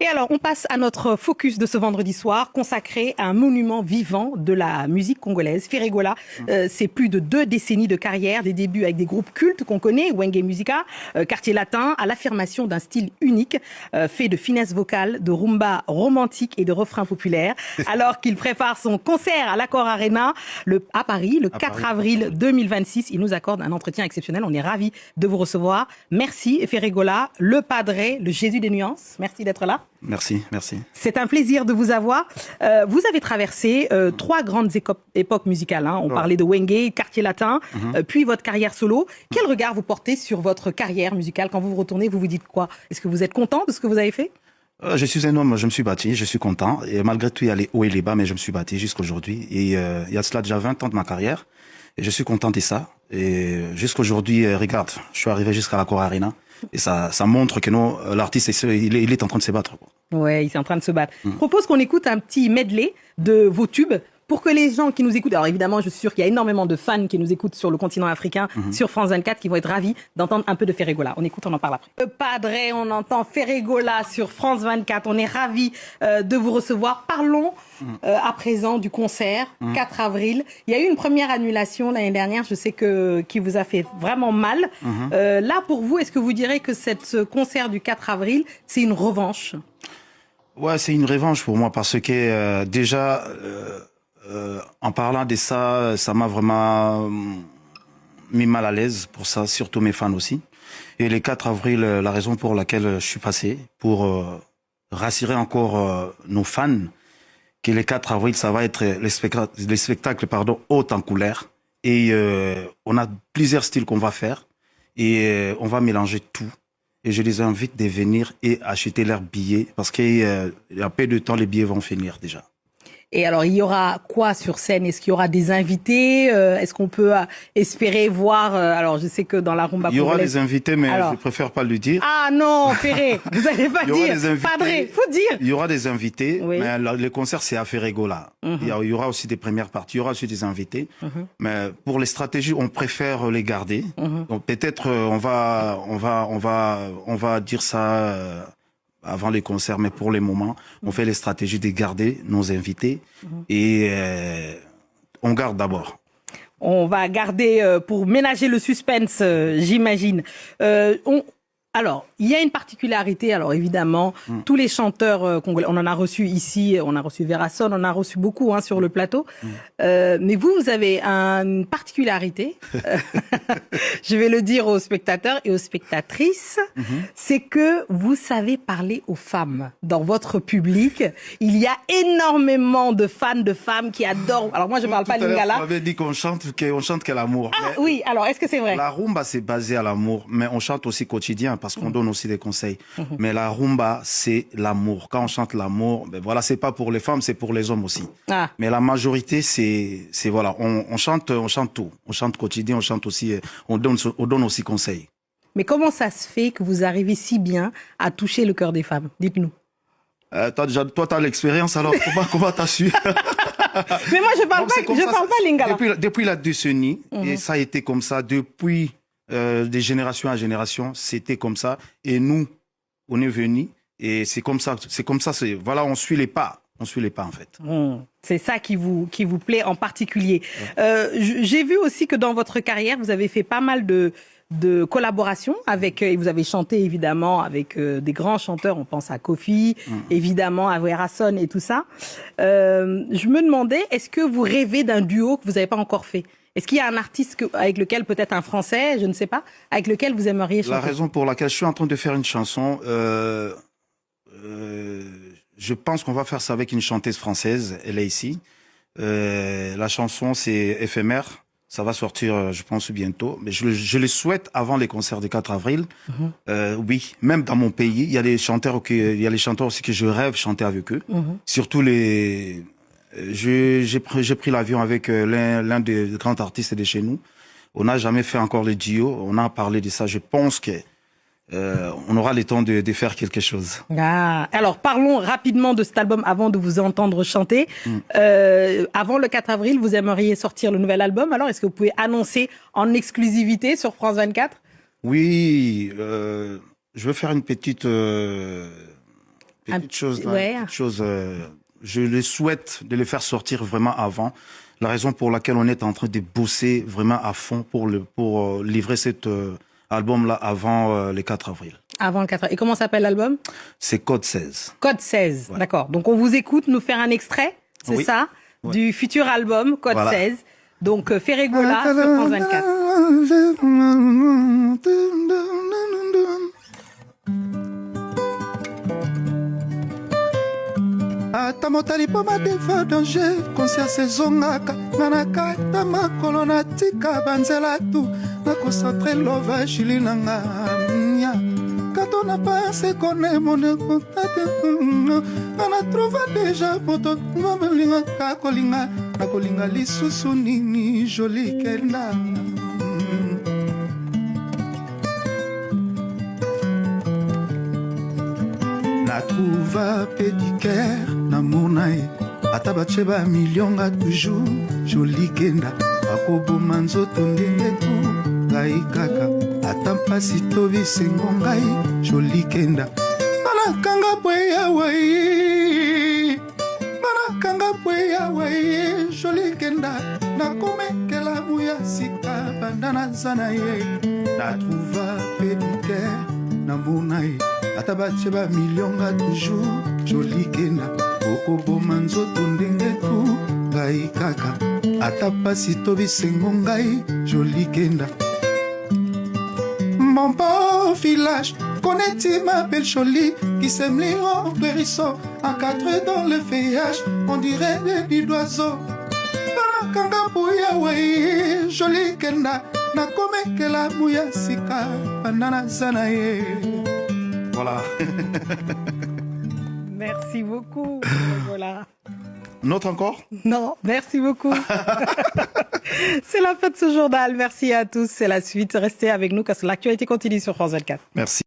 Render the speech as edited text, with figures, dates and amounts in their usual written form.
Et alors, on passe à notre focus de ce vendredi soir, consacré à un monument vivant de la musique congolaise. Ferregola, c'est plus de 2 décennies de carrière, des débuts avec des groupes cultes qu'on connaît, Wenge Musica, Quartier Latin, à l'affirmation d'un style unique, fait de finesse vocale, de rumba romantique et de refrains populaires. Alors qu'il prépare son concert à l'Accor Arena à Paris, le 4 avril 2026, il nous accorde un entretien exceptionnel. On est ravis de vous recevoir. Merci Ferregola, le padré, le Jésus des nuances. Merci d'être là. Merci, merci. C'est un plaisir de vous avoir. Vous avez traversé 3 grandes époques musicales. On parlait de Wenge, Quartier Latin, puis votre carrière solo. Quel regard vous portez sur votre carrière musicale? Quand vous vous retournez, vous vous dites quoi? Est-ce que vous êtes content de ce que vous avez fait? Je suis un homme, je me suis battu, je suis content. Et malgré tout, il y a les hauts et les bas, mais je me suis battu jusqu'à aujourd'hui. Et il y a cela déjà 20 ans de ma carrière. Et je suis content de ça. Et jusqu'aujourd'hui, regarde, je suis arrivé jusqu'à l'Accor Arena. Et ça montre que l'artiste, il est en train de se battre. Ouais, il est en train de se battre. Je propose qu'on écoute un petit medley de vos tubes pour que les gens qui nous écoutent, alors évidemment, je suis sûr qu'il y a énormément de fans qui nous écoutent sur le continent africain, sur France 24, qui vont être ravis d'entendre un peu de Ferregola. On écoute, on en parle après. Le Padré, on entend Ferregola sur France 24. On est ravis de vous recevoir. Parlons à présent du concert, 4 avril. Il y a eu une première annulation l'année dernière, je sais qui vous a fait vraiment mal. Là, pour vous, est-ce que vous direz que ce concert du 4 avril, c'est une revanche? Ouais, c'est une revanche pour moi parce que déjà... en parlant de ça, ça m'a vraiment mis mal à l'aise pour ça, surtout mes fans aussi. Et le 4 avril, la raison pour laquelle je suis passé, pour rassurer encore nos fans, que le 4 avril, ça va être les spectacles haut en couleur. Et on a plusieurs styles qu'on va faire et on va mélanger tout. Et je les invite de venir et acheter leurs billets parce qu'il y a peu de temps, les billets vont finir déjà. Et alors, il y aura quoi sur scène? Est-ce qu'il y aura des invités? Est-ce qu'on peut espérer voir... alors, je sais que dans la rumba... Il y aura des invités, mais je préfère pas le dire. Ah non, Ferré, vous allez pas dire. Padré, faut dire. Il y aura des invités, mais le concert, c'est à Ferregola. Il y aura aussi des premières parties, il y aura aussi des invités. Mais pour les stratégies, on préfère les garder. Donc peut-être on va dire ça... avant les concerts, mais pour les moments, on fait les stratégies de garder nos invités et on garde d'abord. On va garder pour ménager le suspense, j'imagine. Alors, il y a une particularité, alors évidemment, tous les chanteurs congolais, on en a reçu ici, on a reçu Verasson, on en a reçu beaucoup sur le plateau, mais vous avez une particularité, je vais le dire aux spectateurs et aux spectatrices, c'est que vous savez parler aux femmes. Dans votre public, il y a énormément de fans de femmes qui adorent, alors moi je parle pas lingala. Vous m'avez dit qu'on chante que l'amour. Ah oui, alors est-ce que c'est vrai? La rumba c'est basé à l'amour, mais on chante aussi quotidien, parce qu'on donne aussi des conseils. Mais la rumba, c'est l'amour. Quand on chante l'amour, ben voilà, c'est pas pour les femmes, c'est pour les hommes aussi. Mais la majorité, c'est voilà, on chante tout. On chante quotidien, on chante aussi, on donne aussi conseils. Mais comment ça se fait que vous arrivez si bien à toucher le cœur des femmes? Dites-nous. Toi, t'as l'expérience, alors comment t'as su? Mais moi, je parle pas lingala. Depuis la décennie, et ça a été comme ça depuis des générations à génération, c'était comme ça. Et nous, on est venus et c'est comme ça. Voilà, on suit les pas. On suit les pas en fait. C'est ça qui vous plaît en particulier. J'ai vu aussi que dans votre carrière, vous avez fait pas mal de collaborations avec, et vous avez chanté évidemment avec des grands chanteurs, on pense à Kofi, évidemment à Verasson et tout ça. Je me demandais, est-ce que vous rêvez d'un duo que vous n'avez pas encore fait? Est-ce qu'il y a un artiste avec lequel, peut-être un Français, je ne sais pas, avec lequel vous aimeriez chanter? La raison pour laquelle je suis en train de faire une chanson, je pense qu'on va faire ça avec une chanteuse française, elle est ici. La chanson, c'est éphémère. Ça va sortir, je pense, bientôt. Mais je le souhaite avant les concerts du 4 avril. Oui, même dans mon pays, il y a les chanteurs aussi que je rêve chanter avec eux. Surtout j'ai pris l'avion avec l'un des grands artistes de chez nous. On n'a jamais fait encore le duo. On a parlé de ça. Je pense que on aura le temps de faire quelque chose. Alors, parlons rapidement de cet album avant de vous entendre chanter. Avant le 4 avril, vous aimeriez sortir le nouvel album. Alors, est-ce que vous pouvez annoncer en exclusivité sur France 24? Oui, je veux faire une petite petite chose, je le souhaite de le faire sortir vraiment avant. La raison pour laquelle on est en train de bosser vraiment à fond pour livrer cet album-là avant le 4 avril. Avant le 4 avril. Et comment s'appelle l'album? C'est Code 16. Code 16, Ouais. d'accord. Donc on vous écoute nous faire un extrait, c'est Oui. ça, Ouais. du futur album Code Voilà. 16. Donc Ferregola sur France 24. ata motali mpo madefa danger conscience ezongaka nga na kata makolo natika banzela tu nakoncentre lova jili na nga nya kato na pense kone mone kontate nga na trouva deja moto mamelingaka kolinga nakolinga lisusu nini joli kenda natrouva pédicaire namona ye ata batie bamilionga toujours joli kenda bakoboma nzoto ndenge tu ngai kaka ata mpasi to bisengo ngai joli kenda banakanga bwe yawai banakanga bwe yawai joli kenda nakomekela buya sika banda naza na ye natrouva pédicaire namona ye ata batie bamilionga toujours joli kenda okoboma nzoto ndenge tu ngai kaka ata pasi to bisengo ngai joli kenda mon beau village connais-tu ma belle jolie qui sème les hérisson encadré dans le feuillage on dirait des nids d'oiseaux banakanga buya wai joli kenda nakomekela buya sika banda naza na ye. Voilà. Merci beaucoup. Voilà. Notre encore? Non, merci beaucoup. C'est la fin de ce journal. Merci à tous. C'est la suite. Restez avec nous car l'actualité continue sur France 24. Merci.